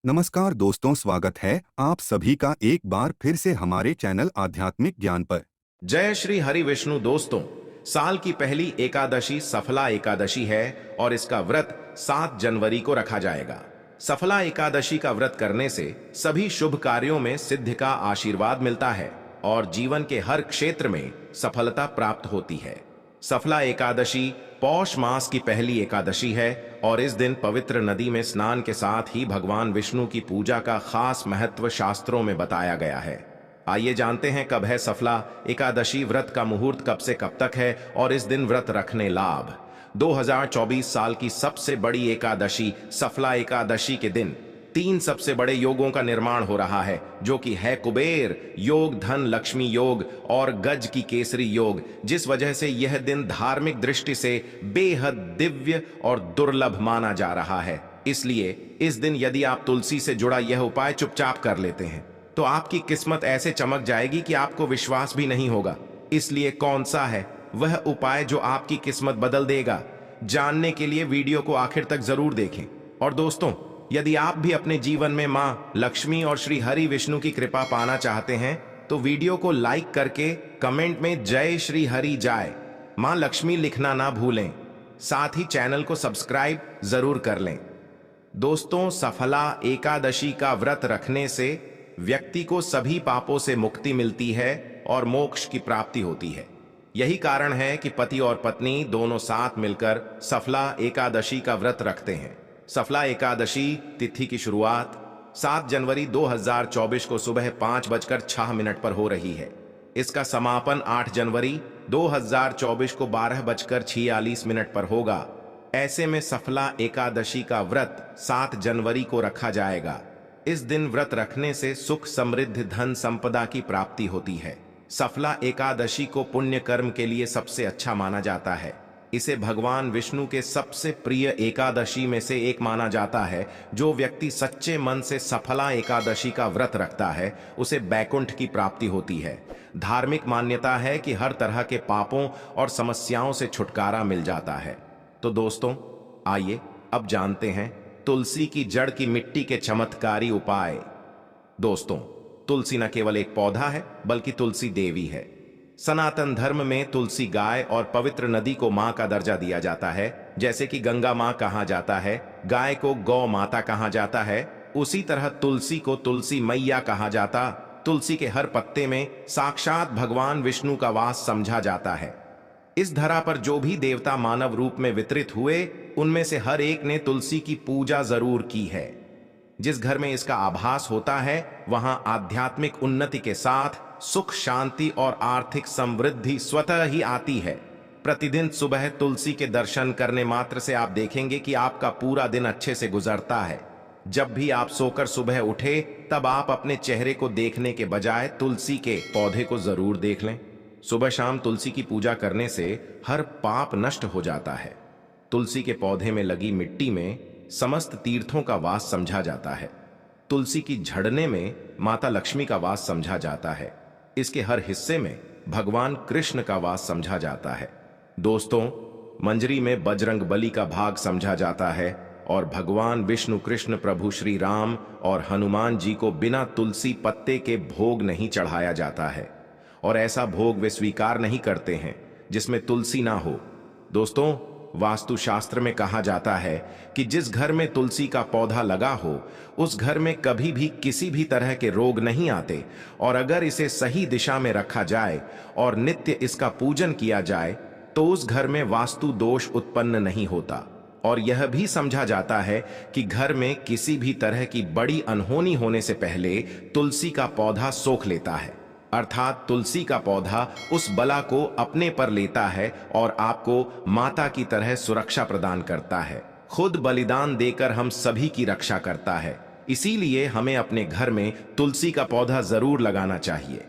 नमस्कार दोस्तों, स्वागत है आप सभी का एक बार फिर से हमारे चैनल आध्यात्मिक ज्ञान पर। जय श्री हरि विष्णु। दोस्तों, साल की पहली एकादशी सफला एकादशी है और इसका व्रत 7 जनवरी को रखा जाएगा। सफला एकादशी का व्रत करने से सभी शुभ कार्यों में सिद्धि का आशीर्वाद मिलता है और जीवन के हर क्षेत्र में सफलता प्राप्त होती है। सफला एकादशी पौष मास की पहली एकादशी है और इस दिन पवित्र नदी में स्नान के साथ ही भगवान विष्णु की पूजा का खास महत्व शास्त्रों में बताया गया है। आइए जानते हैं कब है सफला एकादशी, व्रत का मुहूर्त कब से कब तक है और इस दिन व्रत रखने लाभ। 2024 साल की सबसे बड़ी एकादशी सफला एकादशी के दिन 3 सबसे बड़े योगों का निर्माण हो रहा है, जो कि है कुबेर योग, धन लक्ष्मी योग और गज की केसरी योग, जिस वजह से यह दिन धार्मिक दृष्टि से बेहद दिव्य और दुर्लभ माना जा रहा है। इसलिए इस दिन यदि आप तुलसी से जुड़ा यह उपाय चुपचाप कर लेते हैं तो आपकी किस्मत ऐसे चमक जाएगी कि आपको विश्वास भी नहीं होगा। इसलिए कौन सा है वह उपाय जो आपकी किस्मत बदल देगा, जानने के लिए वीडियो को आखिर तक जरूर देखें। और दोस्तों, यदि आप भी अपने जीवन में मां लक्ष्मी और श्री हरि विष्णु की कृपा पाना चाहते हैं तो वीडियो को लाइक करके कमेंट में जय श्री हरि जाय मां लक्ष्मी लिखना ना भूलें। साथ ही चैनल को सब्सक्राइब जरूर कर लें। दोस्तों, सफला एकादशी का व्रत रखने से व्यक्ति को सभी पापों से मुक्ति मिलती है और मोक्ष की प्राप्ति होती है। यही कारण है कि पति और पत्नी दोनों साथ मिलकर सफला एकादशी का व्रत रखते हैं। सफला एकादशी तिथि की शुरुआत 7 जनवरी 2024 को सुबह 5:06 पर हो रही है। इसका समापन 8 जनवरी 2024 को 12:46 पर होगा। ऐसे में सफला एकादशी का व्रत 7 जनवरी को रखा जाएगा। इस दिन व्रत रखने से सुख, समृद्धि, धन संपदा की प्राप्ति होती है। सफला एकादशी को पुण्य कर्म के लिए सबसे अच्छा माना जाता है। इसे भगवान विष्णु के सबसे प्रिय एकादशी में से एक माना जाता है। जो व्यक्ति सच्चे मन से सफला एकादशी का व्रत रखता है उसे बैकुंठ की प्राप्ति होती है। धार्मिक मान्यता है कि हर तरह के पापों और समस्याओं से छुटकारा मिल जाता है। तो दोस्तों, आइए अब जानते हैं तुलसी की जड़ की मिट्टी के चमत्कारी उपाय। दोस्तों, तुलसी न केवल एक पौधा है बल्कि तुलसी देवी है। सनातन धर्म में तुलसी गाय और पवित्र नदी को मां का दर्जा दिया जाता है। जैसे कि गंगा मां कहा जाता है, गाय को गौ माता कहा जाता है, उसी तरह तुलसी को तुलसी मैया कहा जाता। तुलसी के हर पत्ते में साक्षात भगवान विष्णु का वास समझा जाता है। इस धरा पर जो भी देवता मानव रूप में वितरित हुए उनमें से हर एक ने तुलसी की पूजा जरूर की है। जिस घर में इसका आभास होता है वहां आध्यात्मिक उन्नति के साथ सुख, शांति और आर्थिक समृद्धि स्वतः ही आती है। प्रतिदिन सुबह तुलसी के दर्शन करने मात्र से आप देखेंगे कि आपका पूरा दिन अच्छे से गुजरता है। जब भी आप सोकर सुबह उठे तब आप अपने चेहरे को देखने के बजाय तुलसी के पौधे को जरूर देख लें। सुबह शाम तुलसी की पूजा करने से हर पाप नष्ट हो जाता है। तुलसी के पौधे में लगी मिट्टी में समस्त तीर्थों का वास समझा जाता है। तुलसी की झड़ने में माता लक्ष्मी का वास समझा जाता है। इसके हर हिस्से में भगवान कृष्ण का वास समझा जाता है। दोस्तों, मंजरी में बजरंग बली का भाग समझा जाता है और भगवान विष्णु, कृष्ण, प्रभु श्री राम और हनुमान जी को बिना तुलसी पत्ते के भोग नहीं चढ़ाया जाता है और ऐसा भोग वे स्वीकार नहीं करते हैं जिसमें तुलसी ना हो। दोस्तों, वास्तुशास्त्र में कहा जाता है कि जिस घर में तुलसी का पौधा लगा हो उस घर में कभी भी किसी भी तरह के रोग नहीं आते और अगर इसे सही दिशा में रखा जाए और नित्य इसका पूजन किया जाए तो उस घर में वास्तु दोष उत्पन्न नहीं होता। और यह भी समझा जाता है कि घर में किसी भी तरह की बड़ी अनहोनी होने से पहले तुलसी का पौधा सोख लेता है, अर्थात तुलसी का पौधा उस बला को अपने पर लेता है और आपको माता की तरह सुरक्षा प्रदान करता है। खुद बलिदान देकर हम सभी की रक्षा करता है। इसीलिए हमें अपने घर में तुलसी का पौधा जरूर लगाना चाहिए।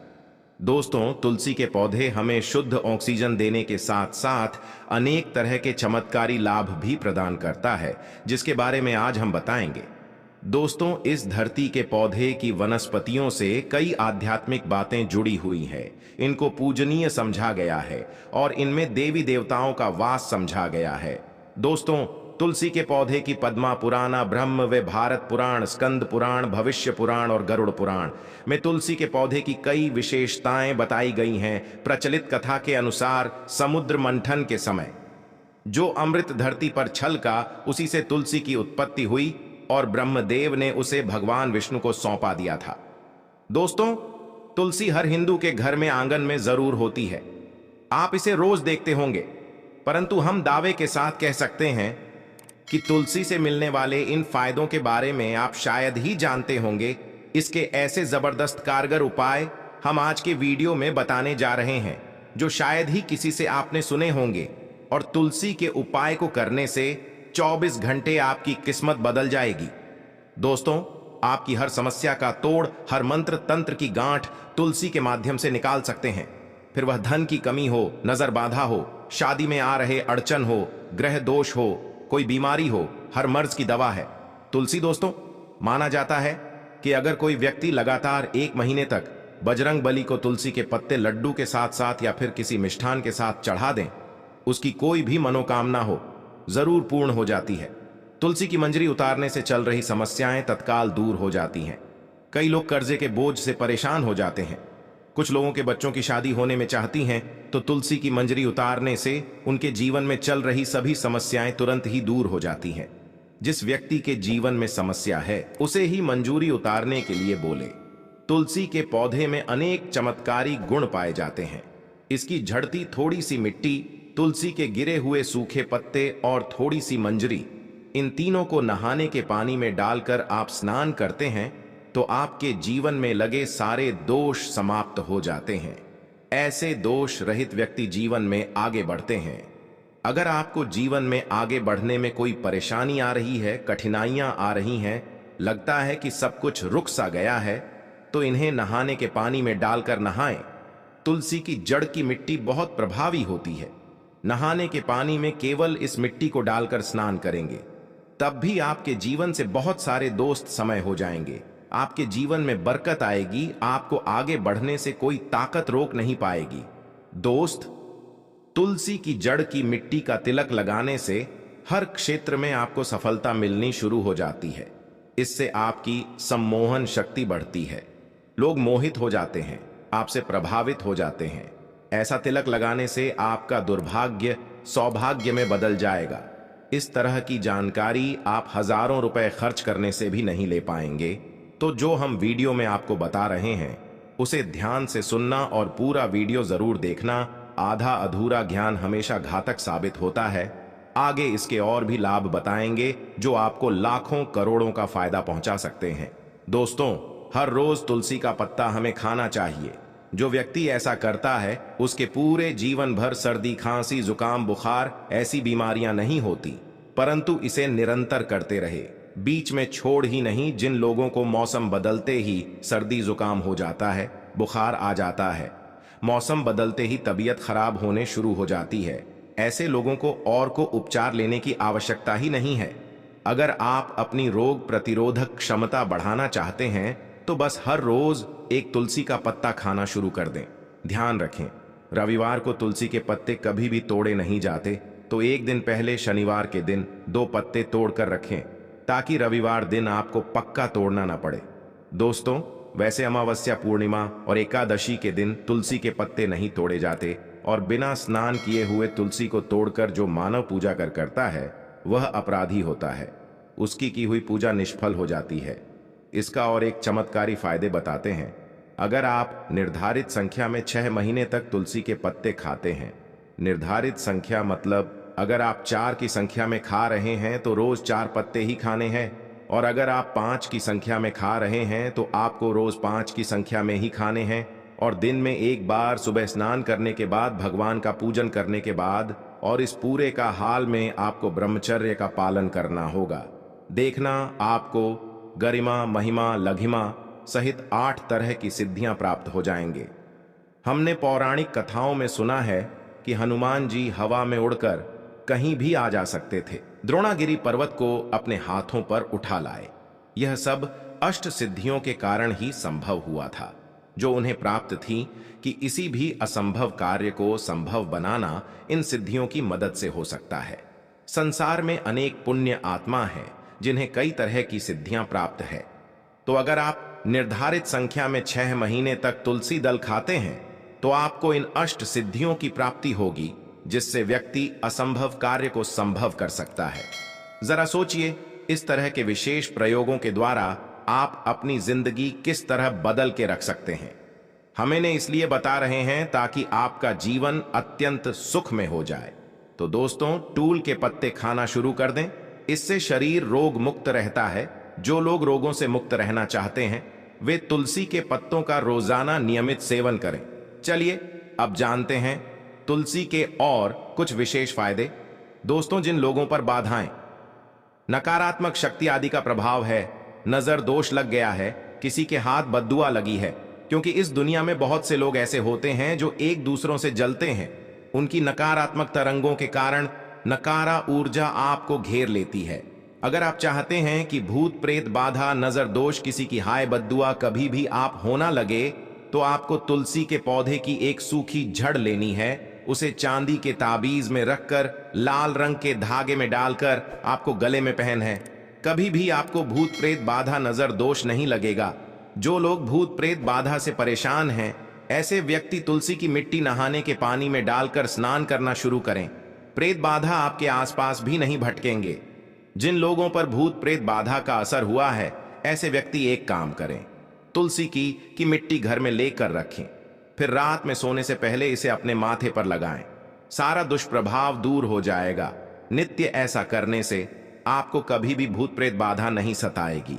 दोस्तों, तुलसी के पौधे हमें शुद्ध ऑक्सीजन देने के साथ साथ अनेक तरह के चमत्कारी लाभ भी प्रदान करता है, जिसके बारे में आज हम बताएंगे। दोस्तों, इस धरती के पौधे की वनस्पतियों से कई आध्यात्मिक बातें जुड़ी हुई हैं। इनको पूजनीय समझा गया है और इनमें देवी देवताओं का वास समझा गया है। दोस्तों, तुलसी के पौधे की पद्मा पुराना, ब्रह्म व भारत पुराण, स्कंद पुराण, भविष्य पुराण और गरुड़ पुराण में तुलसी के पौधे की कई विशेषताएं बताई गई हैं। प्रचलित कथा के अनुसार समुद्र मंथन के समय जो अमृत धरती पर छलका, उसी से तुलसी की उत्पत्ति हुई और ब्रह्मदेव ने उसे भगवान विष्णु को सौंपा दिया था। दोस्तों, तुलसी हर हिंदू के घर में आंगन में जरूर होती है। आप इसे रोज देखते होंगे, परंतु हम दावे के साथ कह सकते हैं कि तुलसी से मिलने वाले इन फायदों के बारे में आप शायद ही जानते होंगे। इसके ऐसे जबरदस्त कारगर उपाय हम आज के वीडियो में बताने जा रहे हैं, जो शायद ही किसी से आपने सुने होंगे। और तुलसी के उपाय को करने से 24 घंटे आपकी किस्मत बदल जाएगी। दोस्तों, आपकी हर समस्या का तोड़, हर मंत्र तंत्र की गांठ तुलसी के माध्यम से निकाल सकते हैं। फिर वह धन की कमी हो, नजर बाधा हो, शादी में आ रहे अड़चन हो, ग्रह दोष हो, कोई बीमारी हो, हर मर्ज की दवा है तुलसी। दोस्तों, माना जाता है कि अगर कोई व्यक्ति लगातार 1 महीने तक बजरंग बली को तुलसी के पत्ते लड्डू के साथ साथ या फिर किसी मिष्ठान के साथ चढ़ा दें, उसकी कोई भी मनोकामना हो जरूर पूर्ण हो जाती है। तुलसी की मंजरी उतारने से चल रही समस्याएं तत्काल दूर हो जाती हैं। कई लोग कर्जे के बोझ से परेशान हो जाते हैं। कुछ लोगों के बच्चों की शादी होने में चाहती हैं, तो तुलसी की मंजरी उतारने से उनके जीवन में चल रही सभी समस्याएं तुरंत ही दूर हो जाती हैं। जिस व्यक्ति के जीवन में समस्या है, उसे ही मंजूरी उतारने के लिए बोले। तुलसी के पौधे में अनेक चमत्कारी गुण पाए जाते हैं। इसकी झड़ती थोड़ी सी मिट्टी, तुलसी के गिरे हुए सूखे पत्ते और थोड़ी सी मंजरी, इन तीनों को नहाने के पानी में डालकर आप स्नान करते हैं तो आपके जीवन में लगे सारे दोष समाप्त हो जाते हैं। ऐसे दोष रहित व्यक्ति जीवन में आगे बढ़ते हैं। अगर आपको जीवन में आगे बढ़ने में कोई परेशानी आ रही है, कठिनाइयां आ रही हैं, लगता है कि सब कुछ रुक सा गया है, तो इन्हें नहाने के पानी में डालकर नहाएं। तुलसी की जड़ की मिट्टी बहुत प्रभावी होती है। नहाने के पानी में केवल इस मिट्टी को डालकर स्नान करेंगे, तब भी आपके जीवन से बहुत सारे दोस्त समय हो जाएंगे। आपके जीवन में बरकत आएगी। आपको आगे बढ़ने से कोई ताकत रोक नहीं पाएगी। दोस्त, तुलसी की जड़ की मिट्टी का तिलक लगाने से हर क्षेत्र में आपको सफलता मिलनी शुरू हो जाती है। इससे आपकी सम्मोहन शक्ति बढ़ती है। लोग मोहित हो जाते हैं, आपसे प्रभावित हो जाते हैं। ऐसा तिलक लगाने से आपका दुर्भाग्य सौभाग्य में बदल जाएगा। इस तरह की जानकारी आप हजारों रुपए खर्च करने से भी नहीं ले पाएंगे। तो जो हम वीडियो में आपको बता रहे हैं, उसे ध्यान से सुनना और पूरा वीडियो जरूर देखना। आधा अधूरा ज्ञान हमेशा घातक साबित होता है। आगे इसके और भी लाभ बताएंगे जो आपको लाखों करोड़ों का फायदा पहुंचा सकते हैं। दोस्तों, हर रोज तुलसी का पत्ता हमें खाना चाहिए। जो व्यक्ति ऐसा करता है, उसके पूरे जीवन भर सर्दी, खांसी, जुकाम, बुखार ऐसी बीमारियां नहीं होती, परंतु इसे निरंतर करते रहे, बीच में छोड़ ही नहीं। जिन लोगों को मौसम बदलते ही सर्दी जुकाम हो जाता है, बुखार आ जाता है, मौसम बदलते ही तबीयत खराब होने शुरू हो जाती है, ऐसे लोगों को और को उपचार लेने की आवश्यकता ही नहीं है। अगर आप अपनी रोग प्रतिरोधक क्षमता बढ़ाना चाहते हैं, तो बस हर रोज एक तुलसी का पत्ता खाना शुरू कर दें। ध्यान रखें, रविवार को तुलसी के पत्ते कभी भी तोड़े नहीं जाते, तो एक दिन पहले शनिवार के दिन 2 पत्ते तोड़कर रखें, ताकि रविवार दिन आपको पक्का तोड़ना ना पड़े। दोस्तों, वैसे अमावस्या, पूर्णिमा और एकादशी के दिन तुलसी के पत्ते नहीं तोड़े जाते, और बिना स्नान किए हुए तुलसी को तोड़कर जो मानव पूजा करता है, वह अपराधी होता है। उसकी की हुई पूजा निष्फल हो जाती है। इसका और एक चमत्कारी फायदे बताते हैं। अगर आप निर्धारित संख्या में 6 महीने तक तुलसी के पत्ते खाते हैं, निर्धारित संख्या मतलब अगर आप 4 की संख्या में खा रहे हैं तो रोज 4 पत्ते ही खाने हैं, और अगर आप 5 की संख्या में खा रहे हैं तो आपको रोज 5 की संख्या में ही खाने हैं, और दिन में एक बार सुबह स्नान करने के बाद, भगवान का पूजन करने के बाद, और इस पूरे का हाल में आपको ब्रह्मचर्य का पालन करना होगा। देखना, आपको गरिमा, महिमा, लघिमा सहित 8 तरह की सिद्धियां प्राप्त हो जाएंगे। हमने पौराणिक कथाओं में सुना है कि हनुमान जी हवा में उड़कर कहीं भी आ जा सकते थे, द्रोणागिरी पर्वत को अपने हाथों पर उठा लाए। यह सब अष्ट सिद्धियों के कारण ही संभव हुआ था, जो उन्हें प्राप्त थी कि किसी भी असंभव कार्य को संभव बनाना इन सिद्धियों की मदद से हो सकता है। संसार में अनेक पुण्य आत्मा हैं जिन्हें कई तरह की सिद्धियां प्राप्त है। तो अगर आप निर्धारित संख्या में 6 महीने तक तुलसी दल खाते हैं तो आपको इन अष्ट सिद्धियों की प्राप्ति होगी, जिससे व्यक्ति असंभव कार्य को संभव कर सकता है। जरा सोचिए, इस तरह के विशेष प्रयोगों के द्वारा आप अपनी जिंदगी किस तरह बदल के रख सकते हैं। हम इन्हें इसलिए बता रहे हैं ताकि आपका जीवन अत्यंत सुख में हो जाए। तो दोस्तों, टूल के पत्ते खाना शुरू कर दें। इससे शरीर रोग मुक्त रहता है। जो लोग रोगों से मुक्त रहना चाहते हैं वे तुलसी के पत्तों का रोजाना नियमित सेवन करें। चलिए अब जानते हैं तुलसी के और कुछ विशेष फायदे। दोस्तों, जिन लोगों पर बाधाएं, नकारात्मक शक्ति आदि का प्रभाव है, नजर दोष लग गया है, किसी के हाथ बद्दुआ लगी है, क्योंकि इस दुनिया में बहुत से लोग ऐसे होते हैं जो एक दूसरों से जलते हैं। उनकी नकारात्मक तरंगों के कारण नकारा ऊर्जा आपको घेर लेती है। अगर आप चाहते हैं कि भूत प्रेत बाधा, नजर दोष, किसी की हाय बद्दुआ कभी भी आप होना लगे, तो आपको तुलसी के पौधे की एक सूखी जड़ लेनी है। उसे चांदी के ताबीज में रखकर लाल रंग के धागे में डालकर आपको गले में पहन है। कभी भी आपको भूत प्रेत बाधा, नजर दोष नहीं लगेगा। जो लोग भूत प्रेत बाधा से परेशान हैं, ऐसे व्यक्ति तुलसी की मिट्टी नहाने के पानी में डालकर स्नान करना शुरू करें। प्रेत बाधा आपके आसपास भी नहीं भटकेंगे। जिन लोगों पर भूत प्रेत बाधा का असर हुआ है, ऐसे व्यक्ति एक काम करें, तुलसी की मिट्टी घर में लेकर रखें, फिर रात में सोने से पहले इसे अपने माथे पर लगाएं। सारा दुष्प्रभाव दूर हो जाएगा। नित्य ऐसा करने से आपको कभी भी भूत प्रेत बाधा नहीं सताएगी।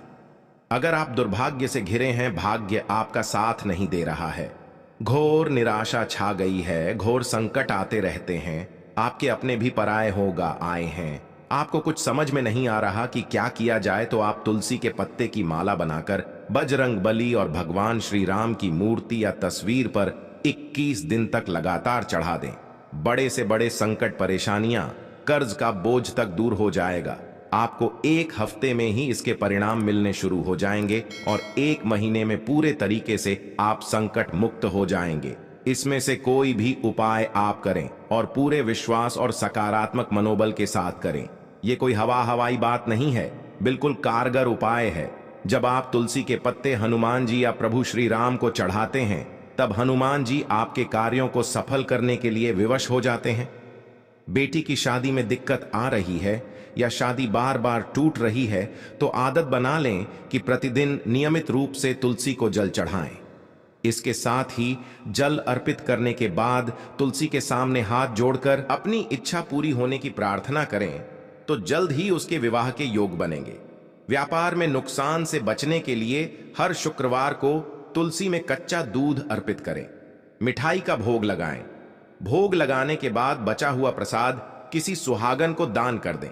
अगर आप दुर्भाग्य से घिरे हैं, भाग्य आपका साथ नहीं दे रहा है, घोर निराशा छा गई है, घोर संकट आते रहते हैं, आपके अपने भी पराये होगा आए हैं, आपको कुछ समझ में नहीं आ रहा कि क्या किया जाए, तो आप तुलसी के पत्ते की माला बनाकर बजरंग बली और भगवान श्री राम की मूर्ति या तस्वीर पर 21 दिन तक लगातार चढ़ा दें। बड़े से बड़े संकट, परेशानियां, कर्ज का बोझ तक दूर हो जाएगा। आपको 1 हफ्ते में ही इसके परिणाम मिलने शुरू हो जाएंगे और 1 महीने में पूरे तरीके से आप संकट मुक्त हो जाएंगे। इसमें से कोई भी उपाय आप करें और पूरे विश्वास और सकारात्मक मनोबल के साथ करें। ये कोई हवाई बात नहीं है, बिल्कुल कारगर उपाय है। जब आप तुलसी के पत्ते हनुमान जी या प्रभु श्री राम को चढ़ाते हैं, तब हनुमान जी आपके कार्यों को सफल करने के लिए विवश हो जाते हैं। बेटी की शादी में दिक्कत आ रही है या शादी बार बार टूट रही है, तो आदत बना लें कि प्रतिदिन नियमित रूप से तुलसी को जल चढ़ाएं। इसके साथ ही जल अर्पित करने के बाद तुलसी के सामने हाथ जोड़कर अपनी इच्छा पूरी होने की प्रार्थना करें, तो जल्द ही उसके विवाह के योग बनेंगे। व्यापार में नुकसान से बचने के लिए हर शुक्रवार को तुलसी में कच्चा दूध अर्पित करें। मिठाई का भोग लगाएं। भोग लगाने के बाद बचा हुआ प्रसाद किसी सुहागन को दान कर दें।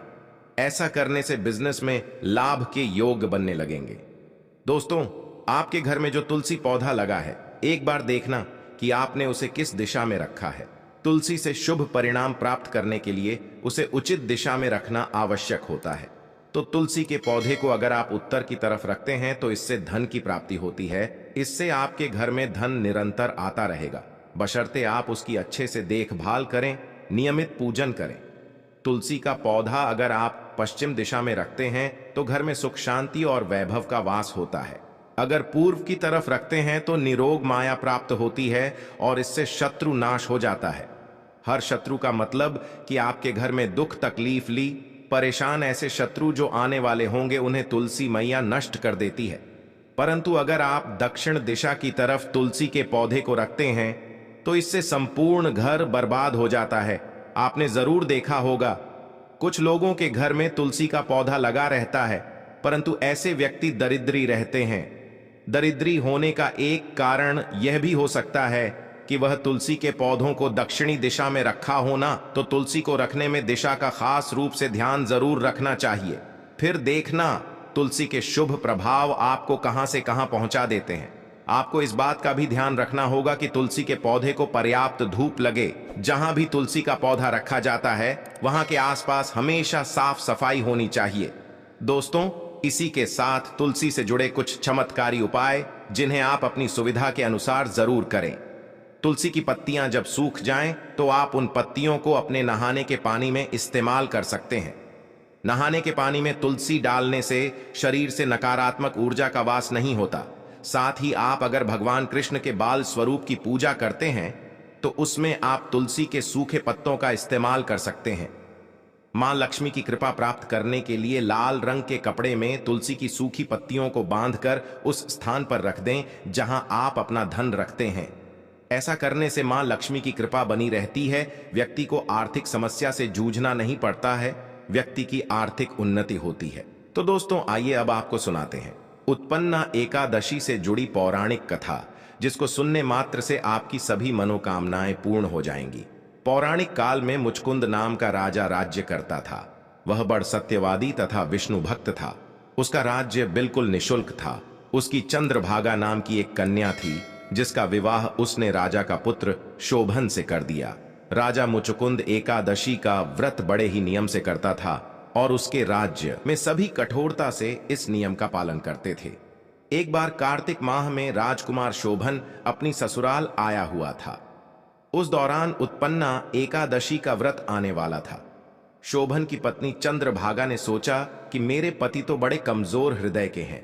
ऐसा करने से बिजनेस में लाभ के योग बनने लगेंगे। दोस्तों, आपके घर में जो तुलसी पौधा लगा है, एक बार देखना कि आपने उसे किस दिशा में रखा है। तुलसी से शुभ परिणाम प्राप्त करने के लिए उसे उचित दिशा में रखना आवश्यक होता है। तो तुलसी के पौधे को अगर आप उत्तर की तरफ रखते हैं तो इससे धन की प्राप्ति होती है। इससे आपके घर में धन निरंतर आता रहेगा, बशर्ते आप उसकी अच्छे से देखभाल करें, नियमित पूजन करें। तुलसी का पौधा अगर आप पश्चिम दिशा में रखते हैं तो घर में सुख, शांति और वैभव का वास होता है। अगर पूर्व की तरफ रखते हैं तो निरोग माया प्राप्त होती है और इससे शत्रु नाश हो जाता है। हर शत्रु का मतलब कि आपके घर में दुख, तकलीफ ली, परेशान ऐसे शत्रु जो आने वाले होंगे, उन्हें तुलसी मैया नष्ट कर देती है। परंतु अगर आप दक्षिण दिशा की तरफ तुलसी के पौधे को रखते हैं तो इससे संपूर्ण घर बर्बाद हो जाता है। आपने जरूर देखा होगा, कुछ लोगों के घर में तुलसी का पौधा लगा रहता है, परंतु ऐसे व्यक्ति दरिद्री रहते हैं। दरिद्री होने का एक कारण यह भी हो सकता है कि वह तुलसी के पौधों को दक्षिणी दिशा में रखा होना। तो तुलसी को रखने में दिशा का खास रूप से ध्यान जरूर रखना चाहिए। फिर देखना तुलसी के शुभ प्रभाव आपको कहां से कहां पहुंचा देते हैं। आपको इस बात का भी ध्यान रखना होगा कि तुलसी के पौधे को पर्याप्त धूप लगे। जहां भी तुलसी का पौधा रखा जाता है वहां के आसपास हमेशा साफ सफाई होनी चाहिए। दोस्तों, इसी के साथ तुलसी से जुड़े कुछ चमत्कारी उपाय जिन्हें आप अपनी सुविधा के अनुसार जरूर करें। तुलसी की पत्तियां जब सूख जाएं तो आप उन पत्तियों को अपने नहाने के पानी में इस्तेमाल कर सकते हैं। नहाने के पानी में तुलसी डालने से शरीर से नकारात्मक ऊर्जा का वास नहीं होता। साथ ही आप अगर भगवान कृष्ण के बाल स्वरूप की पूजा करते हैं तो उसमें आप तुलसी के सूखे पत्तों का इस्तेमाल कर सकते हैं। मां लक्ष्मी की कृपा प्राप्त करने के लिए लाल रंग के कपड़े में तुलसी की सूखी पत्तियों को बांधकर उस स्थान पर रख दें जहां आप अपना धन रखते हैं। ऐसा करने से मां लक्ष्मी की कृपा बनी रहती है, व्यक्ति को आर्थिक समस्या से जूझना नहीं पड़ता है, व्यक्ति की आर्थिक उन्नति होती है। तो दोस्तों आइए अब आपको सुनाते हैं उत्पन्ना एकादशी से जुड़ी पौराणिक कथा, जिसको सुनने मात्र से आपकी सभी मनोकामनाएं पूर्ण हो जाएंगी। पौराणिक काल में मुचकुंद नाम का राजा राज्य करता था। वह बड़ सत्यवादी तथा विष्णु भक्त था। उसका राज्य बिल्कुल निशुल्क था। उसकी चंद्रभागा नाम की एक कन्या थी, जिसका विवाह उसने राजा का पुत्र शोभन से कर दिया। राजा मुचकुंद एकादशी का व्रत बड़े ही नियम से करता था और उसके राज्य में सभी कठोरता से इस नियम का पालन करते थे। एक बार कार्तिक माह में राजकुमार शोभन अपनी ससुराल आया हुआ था। उस दौरान उत्पन्ना एकादशी का व्रत आने वाला था। शोभन की पत्नी चंद्रभागा ने सोचा कि मेरे पति तो बड़े कमजोर हृदय के हैं,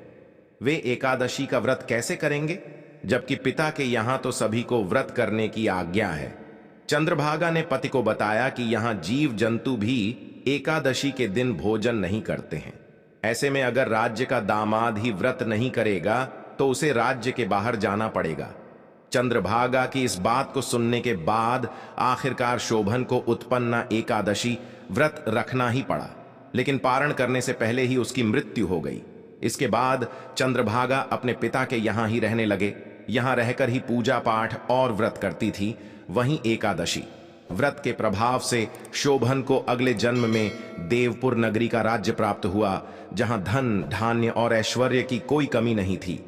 वे एकादशी का व्रत कैसे करेंगे, जबकि पिता के यहां तो सभी को व्रत करने की आज्ञा है। चंद्रभागा ने पति को बताया कि यहां जीव जंतु भी एकादशी के दिन भोजन नहीं करते हैं। ऐसे में अगर राज्य का दामाद ही व्रत नहीं करेगा तो उसे राज्य के बाहर जाना पड़ेगा। चंद्रभागा की इस बात को सुनने के बाद आखिरकार शोभन को उत्पन्ना एकादशी व्रत रखना ही पड़ा, लेकिन पारण करने से पहले ही उसकी मृत्यु हो गई। इसके बाद चंद्रभागा अपने पिता के यहां ही रहने लगे। यहां रहकर ही पूजा पाठ और व्रत करती थी। वहीं एकादशी व्रत के प्रभाव से शोभन को अगले जन्म में देवपुर नगरी का राज्य प्राप्त हुआ, जहां धन धान्य और ऐश्वर्य की कोई कमी नहीं थी।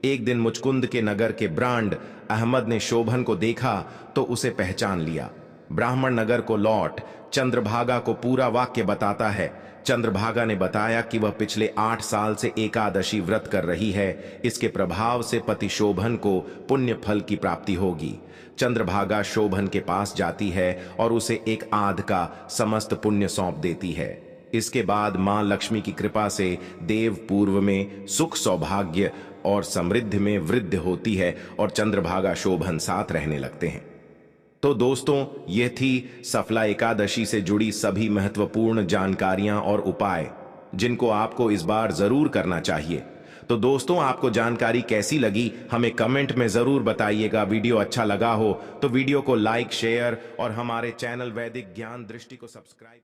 एक दिन मुचकुंद के नगर के ब्रांड अहमद ने शोभन को देखा तो उसे पहचान लिया। ब्राह्मण नगर को लौट चंद्रभागा को पूरा वाक्य बताता है। चंद्रभागा ने बताया कि वह पिछले 8 साल से एकादशी व्रत कर रही है। इसके प्रभाव से पति शोभन को पुण्य फल की प्राप्ति होगी। चंद्रभागा शोभन के पास जाती है और उसे एक आध का समस्त पुण्य सौंप देती है। इसके बाद मां लक्ष्मी की कृपा से देव पूर्व में सुख सौभाग्य और समृद्धि में वृद्धि होती है और चंद्रभागा शोभन साथ रहने लगते हैं। तो दोस्तों, ये थी सफला एकादशी से जुड़ी सभी महत्वपूर्ण जानकारियां और उपाय, जिनको आपको इस बार जरूर करना चाहिए। तो दोस्तों, आपको जानकारी कैसी लगी हमें कमेंट में जरूर बताइएगा। वीडियो अच्छा लगा हो तो वीडियो को लाइक शेयर और हमारे चैनल वैदिक ज्ञान दृष्टि को सब्सक्राइब